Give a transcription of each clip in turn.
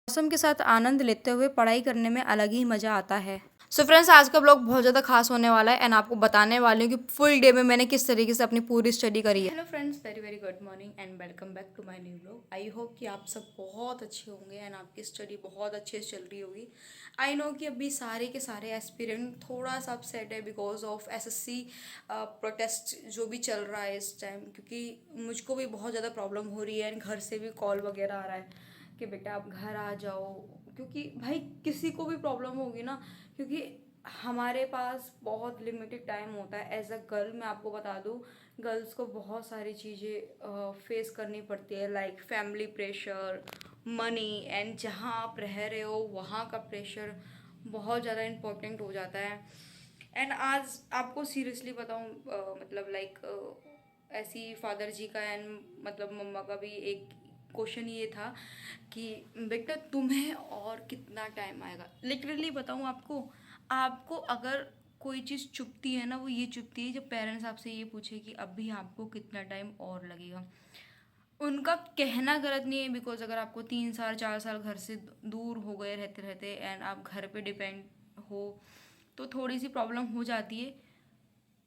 मौसम के साथ आनंद लेते हुए पढ़ाई करने में अलग ही मज़ा आता है। सो फ्रेंड्स, आज का ब्लॉग बहुत ज़्यादा खास होने वाला है एंड आपको बताने वाली हूँ कि फुल डे में मैंने किस तरीके से अपनी पूरी स्टडी करी है। Hello friends, very very good morning and welcome back to my new blog. I hope कि आप सब बहुत अच्छे होंगे एंड आपकी स्टडी बहुत अच्छे से चल रही होगी। आई नो कि अभी सारे के सारे एस्पिरेंट थोड़ा सा अपसेट है बिकॉज ऑफ एसएससी प्रोटेस्ट जो भी चल रहा है इस टाइम, क्योंकि मुझको भी बहुत ज़्यादा प्रॉब्लम हो रही है एंड घर से भी कॉल वगैरह आ रहा है कि बेटा आप घर आ जाओ, क्योंकि भाई किसी को भी प्रॉब्लम होगी ना, क्योंकि हमारे पास बहुत लिमिटेड टाइम होता है। एज अ गर्ल मैं आपको बता दूँ, गर्ल्स को बहुत सारी चीज़ें फेस करनी पड़ती है, like family pressure, money and जहाँ आप रह रहे हो वहाँ का प्रेशर बहुत ज़्यादा इम्पोर्टेंट हो जाता है। एंड आज आपको सीरियसली बताऊँ, मतलब लाइक ऐसी फादर जी का एंड मतलब मम्मा का भी एक क्वेश्चन ये था कि बेटा तुम्हें और कितना टाइम आएगा। लिटरली बताऊँ आपको, आपको अगर कोई चीज़ चुभती है ना, वो ये चुभती है जब पेरेंट्स आपसे ये पूछे कि अभी आपको कितना टाइम और लगेगा। उनका कहना गलत नहीं है, बिकॉज अगर आपको 3 साल 4 साल घर से दूर हो गए रहते रहते एंड आप घर पे डिपेंड हो तो थोड़ी सी प्रॉब्लम हो जाती है।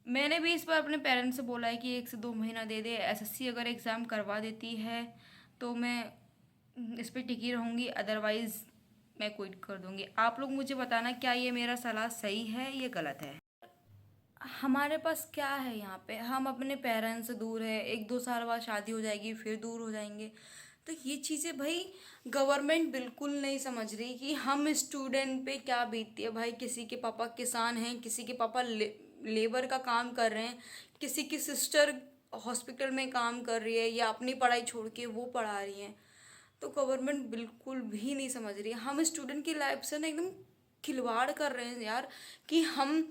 मैंने भी इस पर अपने पेरेंट्स से बोला है कि 1 से 2 महीना दे दे, एसएससी अगर एग्ज़ाम करवा देती है तो मैं इस पर टिकी रहूँगी, अदरवाइज़ मैं क्विट कर दूँगी। आप लोग मुझे बताना क्या ये मेरा सलाह सही है या गलत है। हमारे पास क्या है यहाँ पे, हम अपने पेरेंट्स से दूर है, 1-2 साल बाद शादी हो जाएगी फिर दूर हो जाएंगे। तो ये चीज़ें भाई गवर्नमेंट बिल्कुल नहीं समझ रही कि हम स्टूडेंट पे क्या बीतती है। भाई किसी के पापा किसान हैं, किसी के पापा लेबर का काम कर रहे हैं, किसी की सिस्टर हॉस्पिटल में काम कर रही है या अपनी पढ़ाई छोड़ के वो पढ़ा रही हैं। तो गवर्नमेंट बिल्कुल भी नहीं समझ रही है। हम स्टूडेंट की लाइफ से ना एकदम खिलवाड़ कर रहे हैं यार, कि हम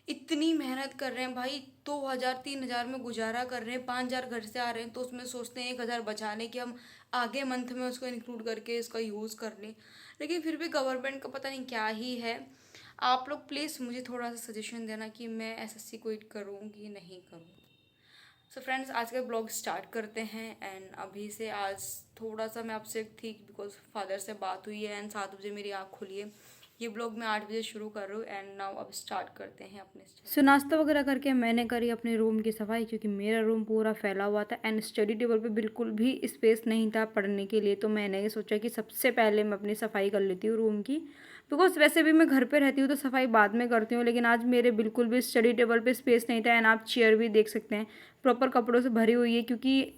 इतनी मेहनत कर रहे हैं भाई, 2,000 3,000 में गुजारा कर रहे हैं, 5,000 घर से आ रहे हैं तो उसमें सोचते हैं 1,000 बचाने की हम आगे मंथ में उसको इंक्लूड करके इसका यूज़ कर लें। लेकिन फिर भी गवर्नमेंट का पता नहीं क्या ही है। आप लोग प्लीज़ मुझे थोड़ा सा सजेशन देना कि मैं एसएससी क्विट करूँ कि नहीं करूँ। सो फ्रेंड्स, आज का ब्लॉग स्टार्ट करते हैं एंड अभी से आज थोड़ा सा मैं अपसेट थी बिकॉज फादर से बात हुई है एंड 7 बजे मेरी आँख खुली है। ये ब्लॉग मैं 8 बजे शुरू कर रही हूँ एंड नाउ अब स्टार्ट करते हैं अपने सो नाश्ता वगैरह करके मैंने करी अपने रूम की सफाई, क्योंकि मेरा रूम पूरा फैला हुआ था एंड स्टडी टेबल पे बिल्कुल भी स्पेस नहीं था पढ़ने के लिए। तो मैंने सोचा कि सबसे पहले मैं अपनी सफाई कर लेती हूँ रूम की, बिकॉज वैसे भी मैं घर पे रहती हूँ तो सफाई बाद में करती हूँ, लेकिन आज मेरे बिल्कुल भी स्टडी टेबल पे स्पेस नहीं था एंड आप चेयर भी देख सकते हैं प्रॉपर कपड़ों से भरी हुई है, क्योंकि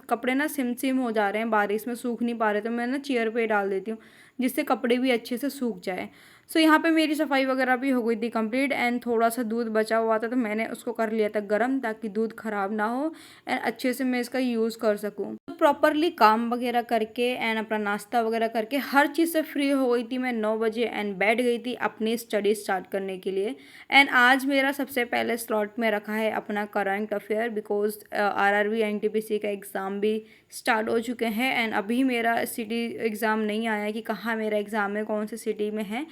कपड़े ना सिम सिम हो जा रहे हैं, बारिश में सूख नहीं पा रहे, तो मैं ना चेयर पे डाल देती हूँ जिससे कपड़े भी अच्छे से सूख जाए। सो यहाँ पे मेरी सफाई वगैरह भी हो गई थी कंप्लीट एंड थोड़ा सा दूध बचा हुआ था तो मैंने उसको कर लिया था गर्म, ताकि दूध ख़राब ना हो एंड अच्छे से मैं इसका यूज़ कर सकूँ। तो प्रॉपरली काम वगैरह करके एंड अपना नाश्ता वगैरह करके हर चीज़ से फ्री हो गई थी मैं 9 बजे एंड बैठ गई थी अपनी स्टडी स्टार्ट करने के लिए। एंड आज मेरा सबसे पहले स्लॉट में रखा है अपना current affair, because RRB NTPC का एग्ज़ाम भी स्टार्ट हो चुके हैं एंड अभी मेरा सिटी एग्ज़ाम नहीं आया कि कहाँ मेरा एग्ज़ाम है, कौन सी सिटी में है,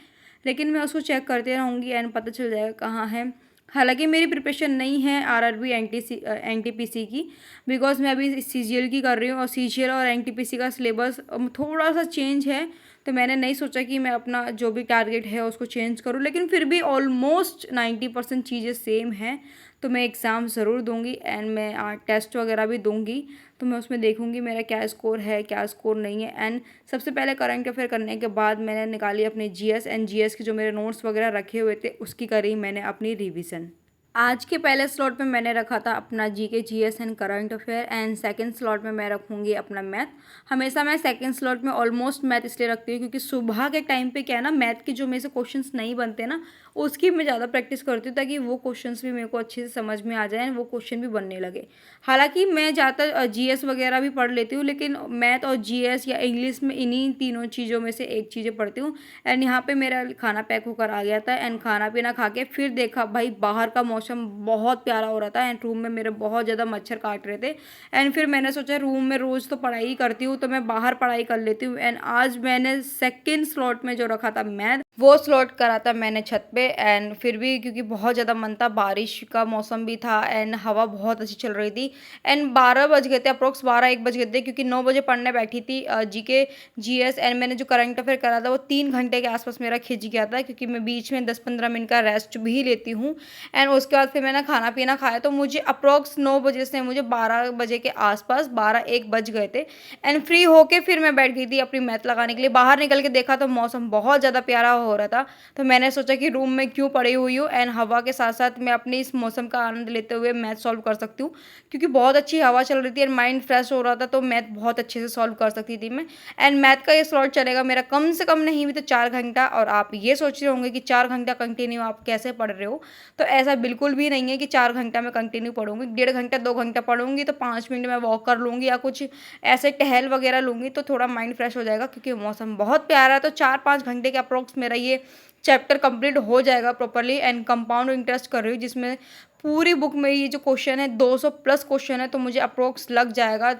लेकिन मैं उसको चेक करते रहूँगी एंड पता चल जाएगा कहाँ है। हालांकि मेरी प्रिपरेशन नहीं है आरआरबी एनटीपीसी की, बिकॉज मैं अभी सीजीएल की कर रही हूँ और सीजीएल और एनटीपीसी का सिलेबस थोड़ा सा चेंज है, तो मैंने नहीं सोचा कि मैं अपना जो भी टारगेट है उसको चेंज करूँ, लेकिन फिर भी ऑलमोस्ट 90% चीज़ें सेम हैं। तो मैं एग्ज़ाम ज़रूर दूंगी एंड मैं टेस्ट वगैरह भी दूंगी, तो मैं उसमें देखूंगी मेरा क्या स्कोर है क्या स्कोर नहीं है। एंड सबसे पहले करंट अफेयर करने के बाद मैंने निकाली अपने जीएस एंड जीएस के जो मेरे नोट्स वगैरह रखे हुए थे उसकी करी मैंने अपनी रिवीजन। आज के पहले स्लॉट में मैंने रखा था अपना GK GS and current affair and second slot में मैं रखूँगी अपना मैथ। हमेशा मैं सेकंड स्लॉट में ऑलमोस्ट मैथ इसलिए रखती हूँ क्योंकि सुबह के टाइम पे क्या है ना, मैथ के जो मेरे से क्वेश्चंस नहीं बनते ना उसकी मैं ज़्यादा प्रैक्टिस करती हूँ, ताकि वो क्वेश्चंस भी मेरे को अच्छे से समझ में आ जाए, वो क्वेश्चन भी बनने लगे। हालांकि मैं ज़्यादातर जीएस वगैरह भी पढ़ लेती हूँ, लेकिन मैथ और जीएस या इंग्लिश में इन्हीं तीनों चीज़ों में से एक चीज़ें पढ़ती हूँ। एंड यहाँ पे मेरा खाना पैक होकर आ गया था एंड खाना पीना खा के फिर देखा भाई बाहर का मौसम बहुत प्यारा हो रहा था एंड रूम में मेरे बहुत ज़्यादा मच्छर काट रहे थे। एंड फिर मैंने सोचा रूम में रोज़ तो पढ़ाई करती हूँ तो मैं बाहर पढ़ाई कर लेती हूँ। एंड आज मैंने सेकेंड स्लॉट में जो रखा था मैथ, वो स्लॉट करा था मैंने छत पे। एंड फिर भी क्योंकि बहुत ज़्यादा मन था, बारिश का मौसम भी था एंड हवा बहुत अच्छी चल रही थी। एंड 12 बज गए थे, अप्रोक्स 12-1 बज गए थे, क्योंकि 9 बजे पढ़ने बैठी थी जीके जीएस। एंड मैंने जो करंट अफेयर करा था वो 3 घंटे के आसपास मेरा खिंच गया था, क्योंकि मैं बीच में 10-15 मिनट का रेस्ट भी लेती हूँ। एंड उसके बाद फिर मैंने खाना पीना खाया, तो मुझे अप्रोक्स 9 बजे से मुझे 12 बजे के आसपास 12-1 बज गए थे। एंड फ्री होके फिर मैं बैठ गई थी अपनी मैथ लगाने के लिए। बाहर निकल के देखा तो मौसम बहुत ज़्यादा प्यारा हो रहा था, तो मैंने सोचा कि रूम में क्यों पड़ी हुई हूँ एंड हवा के साथ साथ मैं अपनी इस मौसम का आनंद लेते हुए मैथ सॉल्व कर सकती हूँ, क्योंकि बहुत अच्छी हवा चल रही थी और माइंड फ्रेश हो रहा था, तो मैथ बहुत अच्छे से सॉल्व कर सकती थी मैं। एंड मैथ का ये स्लॉट चलेगा मेरा कम से कम नहीं भी तो 4 घंटा। और आप ये सोच रहे होंगे कि 4 घंटा कंटिन्यू आप कैसे पढ़ रहे हो, तो ऐसा बिल्कुल भी नहीं है कि 4 घंटा मैं कंटिन्यू पढ़ूंगी। 1.5 घंटा 2 घंटा पढ़ूंगी तो 5 मिनट में वॉक कर लूँगी या कुछ ऐसे टहल वगैरह लूँगी, तो थोड़ा माइंड फ्रेश हो जाएगा, क्योंकि मौसम बहुत प्यारा है। तो 4-5 घंटे के अप्रोक्स मेरा ये चैप्टर कंप्लीट हो जाएगा प्रॉपरली। एंड कंपाउंड इंटरेस्ट कर रही हूँ, जिसमें पूरी बुक में ये जो क्वेश्चन है 200 प्लस क्वेश्चन है, तो मुझे अप्रोक्स लग जाएगा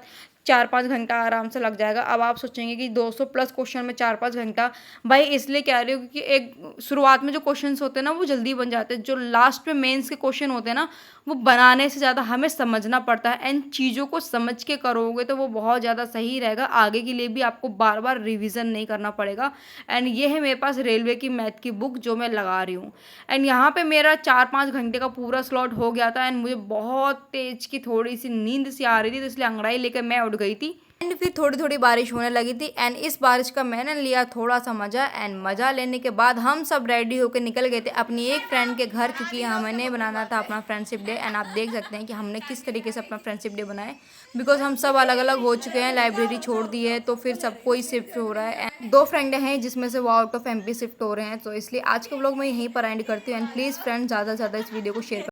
4-5 घंटा आराम से लग जाएगा। अब आप सोचेंगे कि 200 प्लस क्वेश्चन में 4-5 घंटा, भाई इसलिए कह रही हूँ क्योंकि एक शुरुआत में जो क्वेश्चंस होते हैं ना वो जल्दी बन जाते हैं, जो लास्ट में मेंस के क्वेश्चन होते हैं ना वो बनाने से ज़्यादा हमें समझना पड़ता है। एंड चीज़ों को समझ के करोगे तो वो बहुत ज़्यादा सही रहेगा, आगे के लिए भी आपको बार बार रिविज़न नहीं करना पड़ेगा। एंड ये है मेरे पास रेलवे की मैथ की बुक जो मैं लगा रही हूँ। एंड यहाँ पे मेरा 4-5 घंटे का पूरा स्लॉट हो गया था एंड मुझे बहुत तेज की थोड़ी सी नींद सी आ रही थी, तो इसलिए अंगड़ाई लेकर मैं उठ गई थी। एंड फिर थोड़ी थोड़ी बारिश होने लगी थी एंड इस बारिश का मैंने लिया थोड़ा सा मज़ा। एंड मज़ा लेने के बाद हम सब रेडी होकर निकल गए थे अपनी एक फ्रेंड के घर, क्योंकि हमने बनाना था अपना फ्रेंडशिप डे। एंड आप देख सकते हैं कि हमने किस तरीके से अपना फ्रेंडशिप डे बनाए, बिकॉज हम सब अलग अलग हो चुके हैं, लाइब्रेरी छोड़ दी है, तो फिर सब कोई शिफ्ट हो रहा है। एंड 2 फ्रेंड हैं जिसमें से वो आउट ऑफ एमपी शिफ्ट हो रहे हैं, तो इसलिए आज के व्लॉग मैं यहीं पर एंड करती हूँ। एंड प्लीज़ फ्रेंड ज़्यादा से ज़्यादा इस वीडियो को शेयर